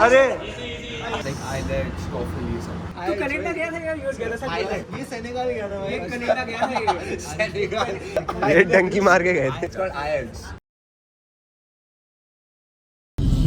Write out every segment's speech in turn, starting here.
अरे Like eyelids, coffees. तू Canada गया था यार, यूएस गया था। ये सेनेगल गया था ये कनाडा गया था ये। सेनेगल. ये डंकी मार के गए थे। It's called IELTS.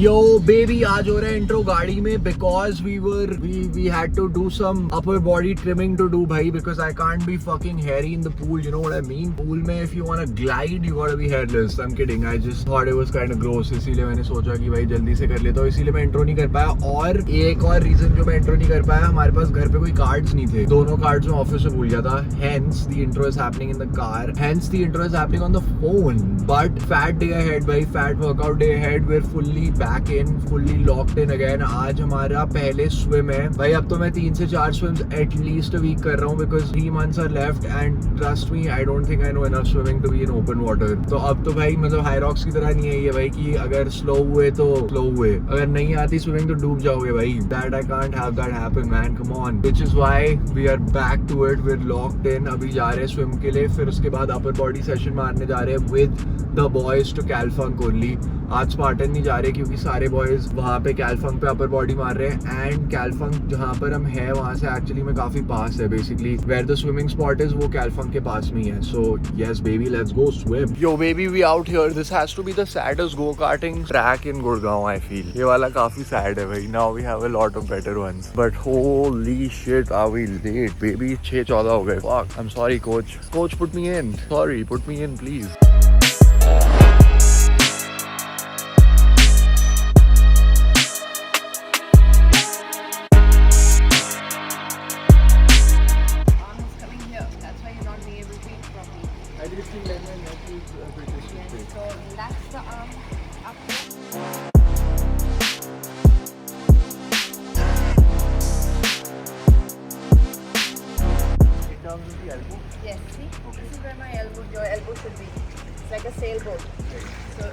Yo baby, आज हो रहा है इंट्रो गाड़ी में because we had to do some upper body trimming to do भाई, because I can't be fucking hairy in the pool, you know what I mean? Pool में if you wanna glide you gotta be hairless. I'm kidding, I just thought it was kind of gross, इसीलिए मैंने सोचा कि भाई जल्दी से कर लेता हूँ, इसीलिए मैं इंट्रो नहीं कर पाया। और एक और रीजन जो मैं इंट्रो नहीं कर पाया, हमारे पास घर पे कोई कार्ड्स नहीं थे, दोनों कार्ड्स में ऑफिस में भूल गया था, hence the intro is happening in the car, hence the intro is happening on the phone. But fat day ahead भाई, fat workout day ahead, we're fully back in, fully locked in again. आज हमारा पहले swim है भाई। अब तो मैं 3 से 4 swims at least a week कर रहा हूँ because 3 months are left and trust me I don't think I know enough swimming to be in open water. तो अब तो भाई मतलब हाई रॉक्स की तरह नहीं है ये भाई कि अगर स्लो हुए तो स्लो हुए, अगर नहीं आती स्विमिंग तो डूब जाओगे भाई। That I can't have that happen man, come on. Which is why we are back to it, we're locked in. अभी जा रहे हैं swim के लिए, फिर उसके बाद upper body session मारने जा रहे हैं with the boys to Calfunk only. आज स्पार्टन नहीं जा रहे क्योंकि सारे बॉयज वहाँ पे कैलफंक पे अपर बॉडी मार रहे हैं एंड कैलफंक जहाँ पर हम हैं वहाँ से एक्चुअली में काफी पास है, basically where the swimming spot is वो कैलफंक के पास में ही है। So yes baby let's go swim. Yo baby we out here, this has to be the saddest go karting track in Gurgaon I feel. ये वाला काफी सैड है भाई, now we have a lot of better ones but holy shit are we late baby, 6:14 हो गए। Fuck I am sorry coach put me in, sorry put me in please. Yes, see? Okay. This is where your elbow should be. It's like a sailboat. So,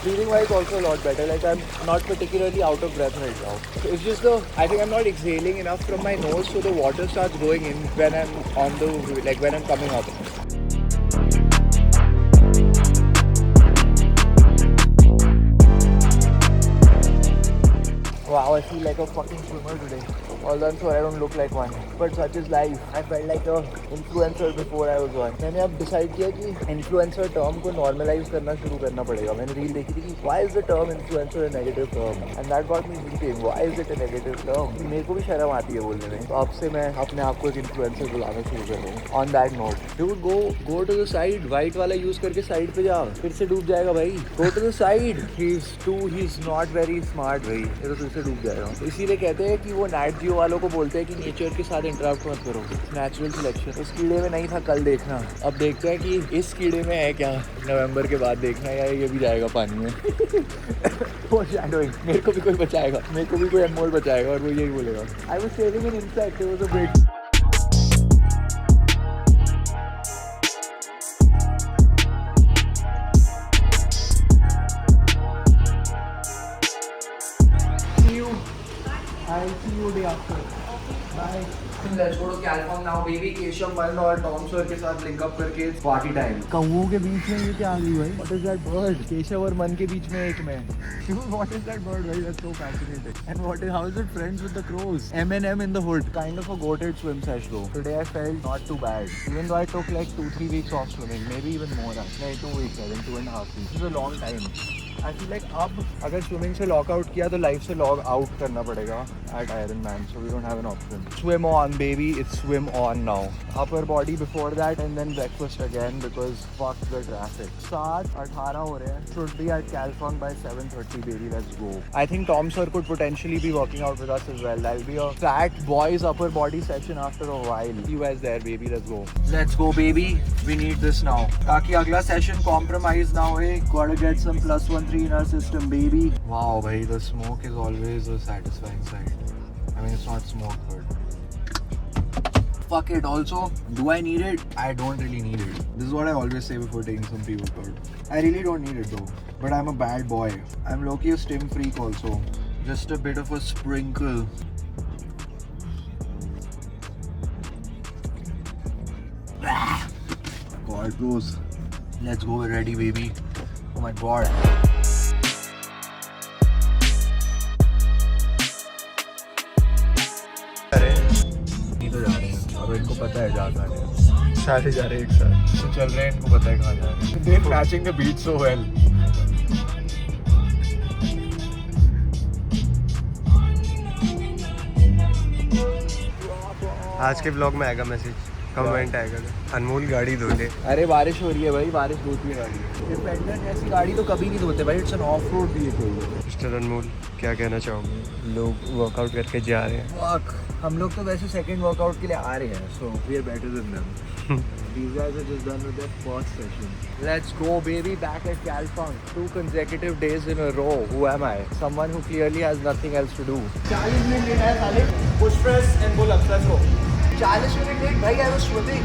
Breathing wise also a lot better, like I'm not particularly out of breath right now. So it's just I think I'm not exhaling enough from my nose so the water starts going in when I'm on the, like when I'm coming up. Wow, I feel like a fucking swimmer today. Although I'm sure I don't look like one, but such is life. I felt like a influencer before I was one. मैंने अब decide किया कि influencer term को normalize करना शुरू करना पड़ेगा। मैंने reel देखी थी कि why is the term influencer a negative term? And that got me thinking, why is it a negative term? मेरे को भी शर्म आती है बोलने में, तो अब से मैं अपने आप को एक influencer बुलाना शुरू कर रहा हूँ। On that note, dude, go to the side. White वाला use करके side पे जा, फिर से डूब जाएगा भाई। Go to the side. He's not very smart भाई, ये तो फिर से डूब जाएगा। इसीलिए कहते हैं कि वो नैट जियो वालों को बोलते हैं कि नेचर के साथ इंटरेक्ट मत करो, नेचुरल सिलेक्शन। इस कीड़े में नहीं था कल देखना, अब देखते हैं कि इस कीड़े में है क्या, नवंबर के बाद देखना है या ये भी जाएगा पानी में। मेरे को भी कोई बचाएगा, मेरे को भी कोई अनमोल बचाएगा और वो यही बोलेगा I was saving an insect, it was a big. I'll see you day after. Bye. Let's go to Calfunk now, baby. Keshav मन और टॉम सर के साथ लिंक अप करके पार्टी टाइम। कौओं के बीच में ये क्या आ गई भाई? What is that bird? Keshav और मन के बीच में एक में। What is that bird? भाई that's so fascinating. And how is it friends with the crows? M&M in the hood. Kind of a goated swim sesh though. Today I felt not too bad. Even though I took like 2-3 weeks off swimming, maybe even more. Like 2 weeks, I think 2.5 weeks. This is a long time. I feel like अब अगर swimming से lock out किया तो life से log out करना पड़ेगा at Ironman, so we don't have an option. Swim on baby, it's swim on now. Upper body before that and then breakfast again because fuck the traffic. 7:18 हो रहे हैं, should be at Calfunk by 7:30 baby, let's go. I think Tom sir could potentially be working out with us as well. That'll be a fat boys upper body session after a while. See you guys there baby, let's go. Let's go baby, we need this now. ताकि अगला session compromise ना होए, gotta get some +1 in our system baby. Wow bhai, the smoke is always a satisfying sight. I mean it's not smoke but fuck it. Also, do I need it? I don't really need it. This is what I always say before taking some pre-workout. I really don't need it though. But I'm a bad boy. I'm low-key a stim freak also. Just a bit of a sprinkle. God, bros. Let's go. We're ready, baby. Oh my god. नहीं तो जा रहे हैं. अब इनको पता है जा रहे हैं. सारे जा रहे हैं एक साथ. तो चल रहे हैं. इनको पता है कहाँ जा रहे हैं. They're matching the beat so well. आज के ब्लॉग में आएगा मैसेज, कमेंट आएगा, अनमोल गाड़ी धो ले. अरे बारिश हो रही है भाई. बारिश धोती है गाड़ी. डिपेंडेंट ऐसी गाड़ी तो कभी नहीं धोते भाई. It's an off road vehicle. Mister Anmol क्या कहना चाहोगे? लोग वर्कआउट करके जा रहे हैं. Fuck. हम लोग तो वैसे सेकंड वर्कआउट के लिए आ रहे हैं. So we are better than them. These guys are just done with their first session. Let's go, baby. Back at Calfunk. 2 consecutive days in a row. Who am I? Someone who clearly has nothing else to do. 40 minute late है साले. Push press and pull ups. Let's go. 40 minute late, भाई. I was swimming.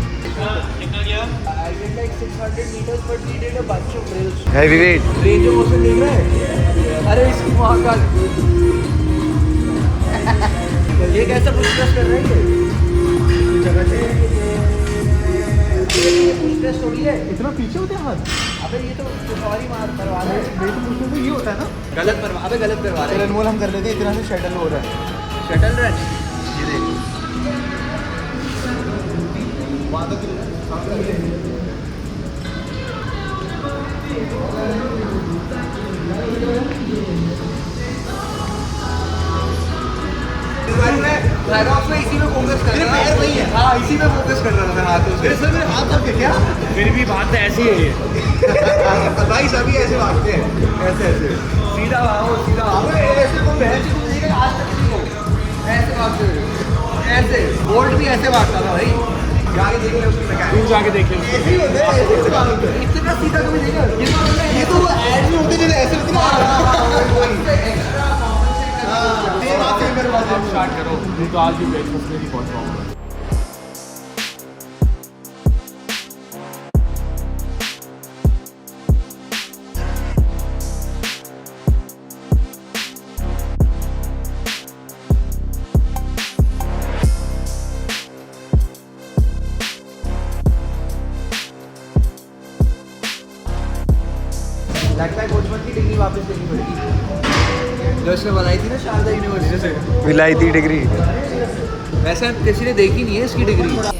निकल गया. I did like 600 meters, but we did a bunch of drills. Heavy weight. Range of motion देख रहे हैं? अरे इसकी महाकाल. ये कैसा पुश प्रेस कर रही है? जगह से पुश प्रेस थोड़ी है. इतना पीछे होते हैं हाथ. अबे ये तो सॉरी मार करवा रहे हैं. वेट पुश में तो ये होता है ना. गलत करवा. अबे गलत करवा रहे हैं. चल अनमोल हम कर लेते हैं. इतना से शटल हो रहा है. Shuttle run. ये देख. में इसी में फोकस कर रहा है. वही है. हाँ, इसी में फोकस कर रहा था हाथों से. सर मेरे हाथ आपके क्या? फिर भी बात ऐसी है ये. भाई सभी ऐसे भागते हैं. ऐसे ऐसे सीधा भागो. सीधा भागो. ऐसे कोई बहन चीज नहीं. आज तक नहीं हो. ऐसे भागते हुए. ऐसे बोल्ट भी ऐसे भागता था भाई. जाके देख ले उसकी मैकेनिक. तू जाके देख ले. ऐसे ही होते हैं. ऐसे भागते हैं. इतना सीधा कभी देखा? ये तो ऐड में होते जैसे ऐसे होते हैं. स्टार्ट करो. नहीं तो आज भी ब्रेकफास्ट में नहीं पहुंच पाऊंगा. लगता है कोचमन की डिग्री वापस लेनी पड़ेगी. जो इसने बनाई थी ना शारदा यूनिवर्सिटी से. विलायती डिग्री. वैसे किसी ने देखी नहीं है इसकी डिग्री.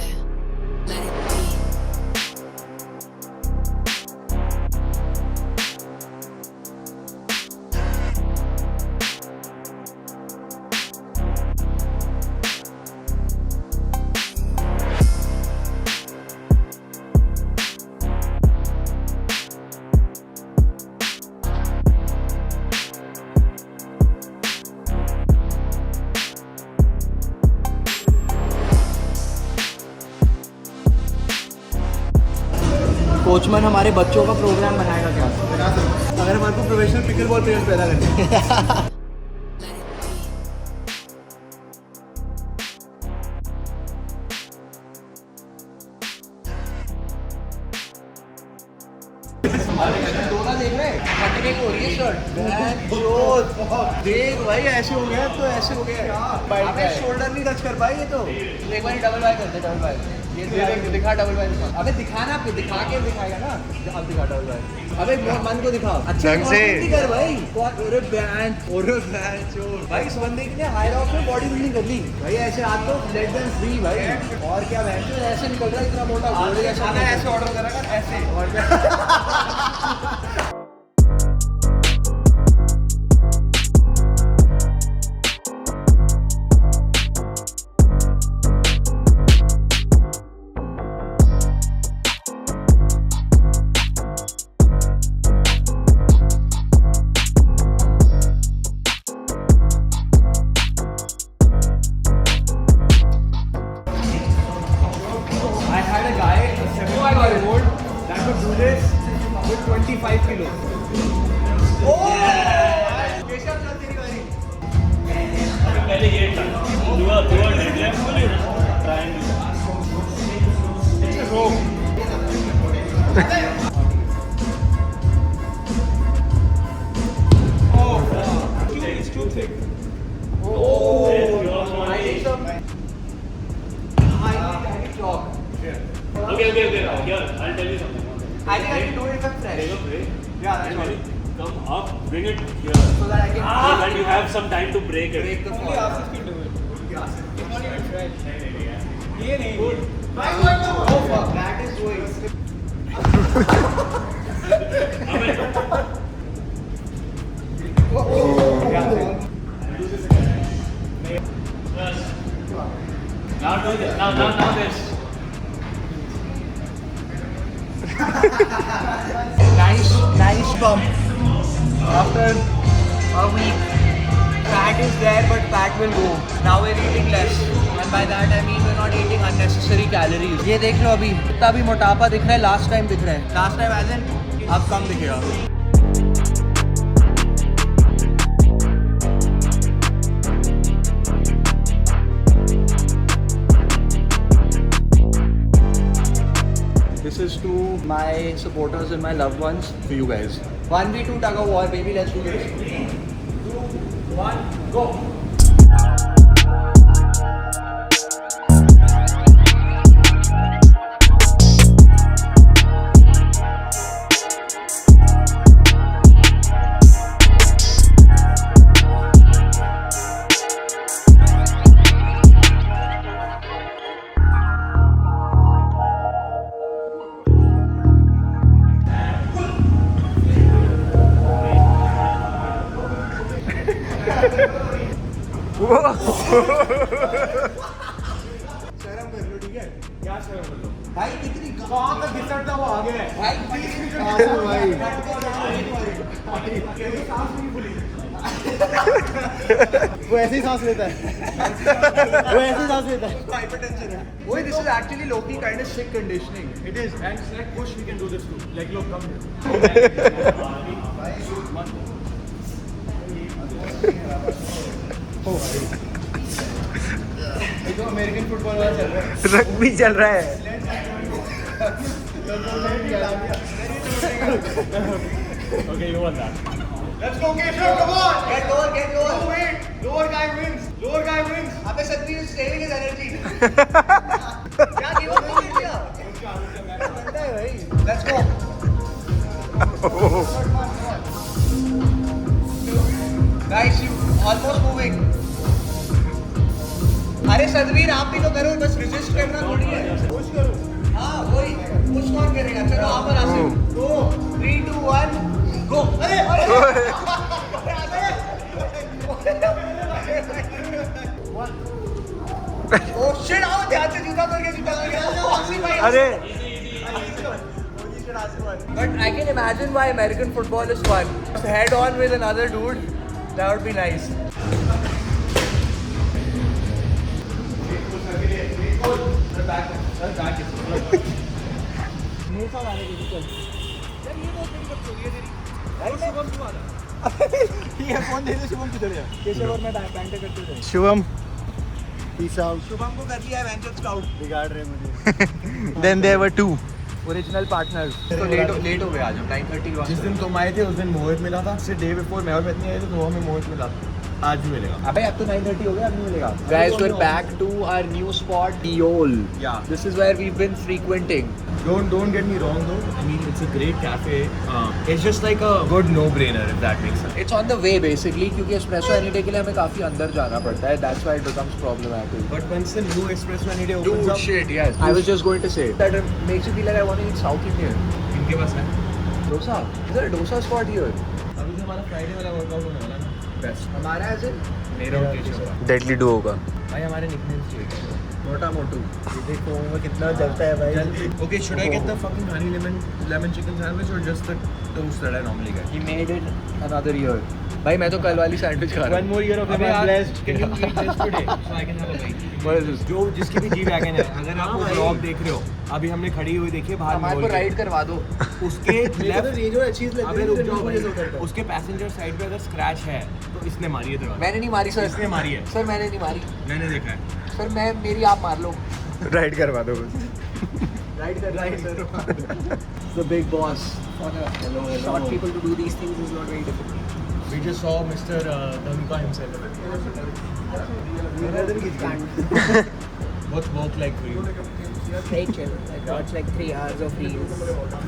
कोचमन हमारे बच्चों का प्रोग्राम बनाएगा क्या? अगर हमारे को प्रोफेशनल पिकल बॉल प्लेयर्स पैदा करते हैं. डोला देख रहे हैं. फटने को हो रही है शर्ट. देख भाई ऐसे हो गया. तो ऐसे हो गया. अबे शोल्डर नहीं टच कर पाई. ये तो एक बार डबल बाय करते. Double buy. ये दिखा डबल बाय. अबे दिखाना. आपको दिखा के दिखाएगा ना. अब दिखा डबल बाय. अबे मन को दिखाओ. अच्छा से कर भाई. अरे बैंड. अरे बैंड भाई. इस बंदे के लिए हाई रॉक में बॉडी बिल्डिंग कर ली भाई. ऐसे हाथ तो लेट देन फ्री भाई. और क्या बैंड ऐसे निकल रहा है. इतना मोटा घोड़े जैसा. ऐसे ऑर्डर करेगा ऐसे. और क्या. I had a guy, a 75-year-old, that could do this with 25 kilos. Oh! Keshav चल तेरी बारी. पहले ये था. दुआ डेडलिफ्ट बोलिए ना. Triangle. vlog. Okay. Here, I'll tell you something. I think I can do it if I'm fresh. Take a break. Yeah, that's And when all. you come up, bring it here. So that I can So that you have some time to break it. break the fall. It's not even fresh. ये नहीं. Oh fuck, that is going. Now do this. Now this. Nice bump. After a week, fat is there, but fat will go. Now we're eating less, and by that I mean we're not eating unnecessary calories. ये देख लो अभी इतना भी मोटापा दिख रहा है, last time दिख रहा है. Last time as in अब कम दिखेगा. This is to my supporters and my loved ones, for you guys. 1v2 tug of war, baby, let's do this. 3, 2, 1, go! भाई कितनी कहाँ तक घिसटता वो आ गया है भाई वो ऐसे ही सांस लेता है वो ऐसे ही सांस लेता है हाइपरटेंशन है वही this is actually Loki kind of sick conditioning It is, and select push, we can do this too. Like, look, come here. जो अमेरिकन फुटबॉल वाला चल रहा है रग्बी चल रहा है. Okay, you want that. Let's go, Keshav, come on! Get lower No, wait! Lower guy wins! Lower guy wins! अबे Satveer is saving his energy क्या गिव अप नहीं किया बनता है भाई let's go guys you almost moving अरे सतवीर आप भी तो करो बस रिजिस्ट करना थोड़ी है पुश करो हाँ वही पुश कौन करेगा चलो आप पर आसे Go! 3 2 1 गो अरे ओ शिट आओ ध्यान से जूता करके आसिफ भाई अरे But I can imagine why American football is fun. Just head on with another dude, that would be nice. ये फोन दे दे शुभम किधर है केशव और मैं बैंटर करते थे शुभम. Peace out. शुभम को कर लिया है वेंचर स्काउट बिगाड़ रहे मुझे Then there were two. Original partners तो लेट हो गए आज हम 9:30 जिस दिन तुम आए थे उस दिन मोहित मिला था उससे डे बिफोर मैं और पत्नी आए थे तो हमें मोहित मिला आज भी मिलेगा अबे अब तो 9:30 हो गया अब नहीं मिलेगा Guys, we're back to our new spot, Diol. Yeah. This is where we've been frequenting. Don't get me wrong though. I mean, it's a great cafe. It's just like a good no-brainer if that makes sense. It's on the way basically क्योंकि espresso any day के लिए हमें काफी अंदर जाना पड़ता है. That's why it becomes problematic. But once the new espresso any day opens Dude, up, shit, yes. I was just going to say that it makes you feel like I want to eat South Indian. इनके पास है. Dosa. Is there a dosa spot here? अभी हमारा Friday वाला workout होने वाला ना. Best. हमारा as in मेरा और केशव का. Deadly duo होगा. भाई हमारे nicknames चाहिए. मोटा मोटू. देखो वो कितना जलता है भाई. Okay, should I get the fucking honey lemon chicken sandwich or just the toast that I normally get? He made it another year. भाई मैं तो कल वाली सैंडविच खा रहा हूँ. One more year of अबे I'm यार, blessed. Can you eat this today so I can have a bite? What is this? जो जिसकी भी जी वैगन है अगर आप वो ब्लॉग देख रहे हो अभी हमने खड़ी हुई देखी है बाहर हमारे को mall के। राइड करवा दो. उसके लेफ्ट ये जो चीज लगती अबे रुक जाओ भाई उसके पैसेंजर साइड पे अगर स्क्रैच है तो इसने मारी है दरवाजा मैंने नहीं मारी सर. इसने मारी है सर मैंने नहीं मारी. मैंने देखा है सर मैं मेरी आप मार लो. राइड करवा दो बस. Ride sir. The big boss. Short people to do these things is not very difficult. we just saw Mr. Dhanuka himself what's work like for you Very chill. I watch like 3 hours of reels.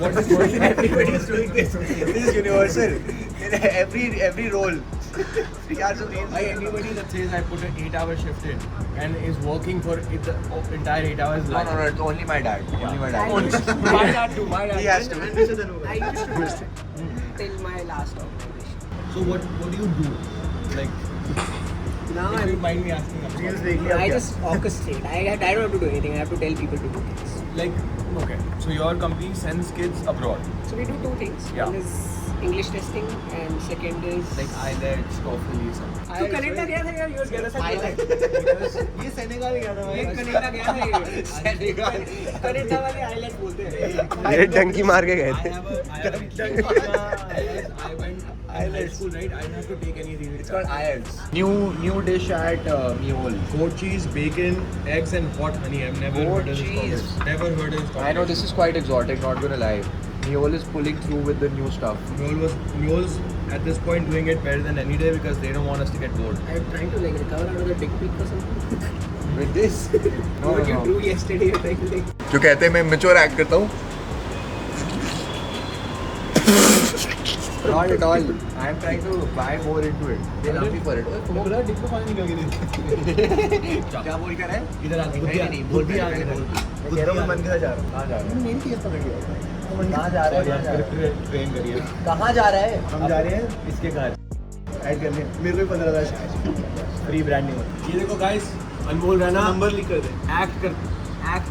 What is going on? Everybody is doing this. This is universal. In every role. 3 hours of reels. Anybody that says I put an 8-hour shift in and is working for it the entire 8 hours. No, it's only my dad. Only my dad. My dad too. My dad. He has to. I used to do it till my last organization. So what do you do? Like, Now if you mind me asking. Reels देखिए I just orchestrate. I don't have to do anything. I have to tell people to do things. like okay. So your company sends kids abroad. So we do 2 things. Yeah. One is English testing and second is Like IELTS, TOEFL, ये सब. तू Canada गया था यार? You were gonna say ये Senegal गया था ये कनाडा गया था ये. कनाडा वाले आइलैंड बोलते हैं. ये डंकी मार के गए थे I went IELTS school, right? I didn't have to take any of these. It's called IELTS. New dish at Meol. Goat cheese, bacon, eggs, and hot honey. I've never Goat heard of this cheese. combination. Never heard of this combination. I know this is quite exotic, not gonna lie. Meol is pulling through with the new stuff. Mewl's at this point doing it better than any day because they don't want us to get bored. I'm trying to like recover out of the dick pic or something. With this? What you drew yesterday, you're trying to like. जो कहते हैं मैं mature act करता हूँ. Not at all. I am trying to buy more into it. They love me for it. बोला dip को पानी निकल गई क्या बोल कर रहा है? इधर आ नहीं, नहीं, बोल भी आ गया, बोल भी। मैं कह रहा हूँ मैं मन के साथ जा रहा हूँ कहाँ जा रहा हूँ मेरी चीज़ पकड़ लिया। कहाँ जा रहा है? ट्रेन करिए कहाँ जा रहा है? हम जा रहे हैं इसके घर ऐड करने मेरे को 15,000 फ्री ब्रांडिंग ये देखो गाइस अनमोल रैना नंबर लिख कर दे एक्ट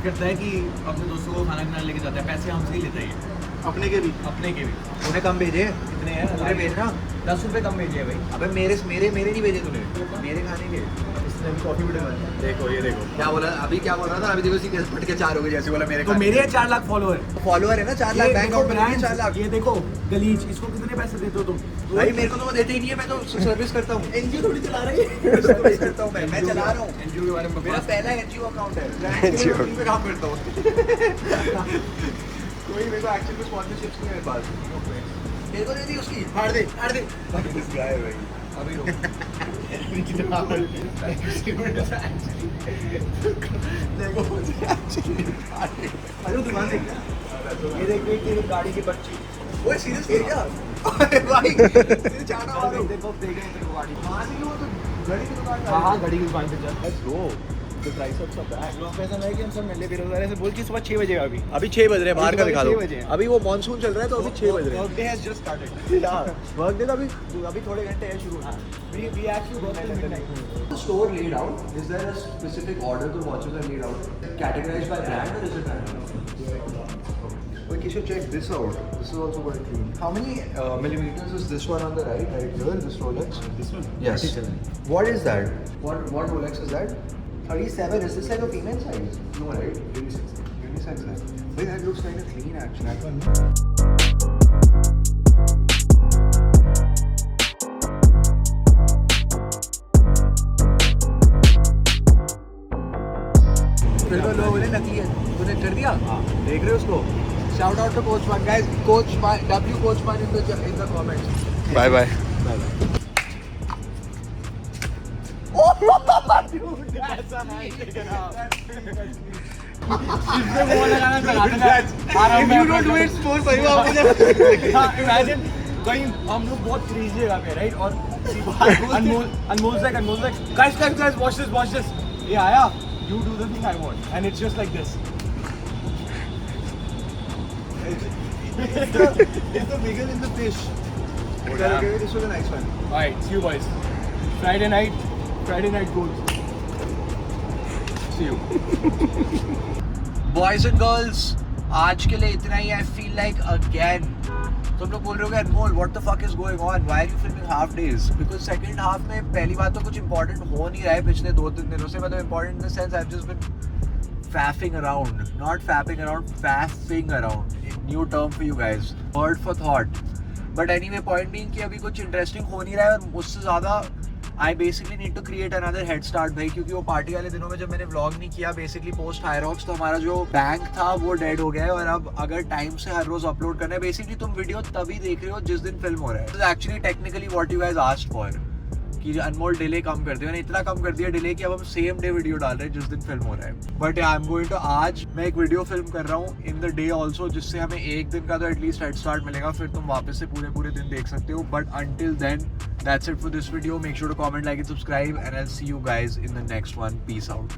करता है कि अपने दोस्तों को खाना खिलाने लेके जाता है पैसे हमसे ही लेता है ये अपने के भी उन्हें कम भेजे। कितने हैं उन्हें भेजना। 10 रुपए कम भेजिए भाई अबे मेरे नहीं भेजे तूने। मेरे खाने के। इसने अभी कॉफी भी डलवाई देखो ये देखो क्या बोला? अभी क्या बोल रहा था? अभी देखो इसी के फट के 4 हो गए जैसे बोला मेरे तो मेरे 4 लाख फॉलोअर फॉलोअर है ना 4 लाख बैंक अकाउंट में 4 लाख। ये देखो गलीच इसको कितने पैसे देते हो तुम भाई मेरे को तो वो देते ही नहीं है मैं तो सर्विस करता हूँ। एनजीओ थोड़ी चला रही है सर्विस करता हूँ मैं चला रहा हूँ। एनजीओ के बारे में मेरा पहला एनजीओ अकाउंट है। NGO पे काम करता हूँ। कोई मेरे को एक्चुअली स्पॉन्सरशिप्स नहीं है मेरे पास। मेरे को दे दी उसकी। फाड़ दे। दिस गाय भाई अभी रुक अरे दुकान देख ये देख तेरी गाड़ी की बच्ची वो सीरियस क्या? अरे भाई तेरे जाना वाला देखो देख रहे हैं तेरे को गाड़ी कहाँ से वो तो घड़ी की दुकान का हाँ घड़ी की दुकान पे चल let's go the price of सब लोग पैसा नहीं कि हम सब मिले बेरोजगार से बोल कि सुबह 6 बजे अभी 6 बज रहे हैं बाहर का दिखा दो। 6 बजे। अभी वो मॉनसून चल रहा है तो अभी 6 बज रहे हैं। Work day has just started work day तो अभी थोड़े घंटे है शुरू। We actually work till midnight The store laid out, is there a specific order the watches are laid out? Categorized by brand or is it random? Wait, you should check this out. This is also quite clean. How many millimeters is this one on the right here, this Rolex? This one Yes. What is that? What Rolex is that? 37. Is this like a female size? No, right? Unisex. Wait, that looks kind of clean actually. फिर तो लोग बोले नकली है। तूने कर दिया? देख रहे हो उसको? Shout out to Coach Man, guys. Coach Man, W Coach Man in the comments. Bye bye If you don't do it, sport सही बात है। Imagine कहीं हम लोग बहुत क्रेजी जगह पे राइट और अनमोल like guys watch this ये आया you do the thing I want and it's just like this it's the bigger in the fish Okay, this was a nice one. alright see you boys Friday night goals see you Boys and girls, आज के लिए इतना ही. I feel like again. तुम लोग बोल रहे हो अनमोल, what the fuck is going on? Why are you filming half days? Because second half में पहली बात तो कुछ important हो नहीं रहा है पिछले 2-3 दिनों से. मतलब important in the sense I've just been faffing around, not fapping around, faffing around. New term for you guys. Word for thought. But anyway, point being कि अभी कुछ interesting हो नहीं रहा है और मुझसे ज़्यादा I basically need to create another head start भाई, क्योंकि वो पार्टी वाले दिनों में जब मैंने व्लॉग नहीं किया बेसिकली पोस्ट हायरॉक्स तो हमारा जो बैंक था वो डेड हो गया है. और अब अगर टाइम से हर रोज अपलोड करना है बेसिकली तुम वीडियो तभी देख रहे हो जिस दिन फिल्म हो रहा है. This is actually technically what you guys asked for. कि अनमोल डिले कम कर दिया, मैंने इतना कम कर दिया डिले कि अब हम सेम डे वीडियो डाल रहे हैं जिस दिन फिल्म हो रहा है. But I am going to, आज मैं एक वीडियो फिल्म कर रहा हूँ इन द डे ऑल्सो, जिससे हमें एक दिन का तो एटलीस्ट हेड स्टार्ट मिलेगा, फिर तुम वापस से पूरे दिन देख सकते हो. But until then that's it for this video. Make sure to comment, like and subscribe, and I'll see you guys in the next one. Peace out.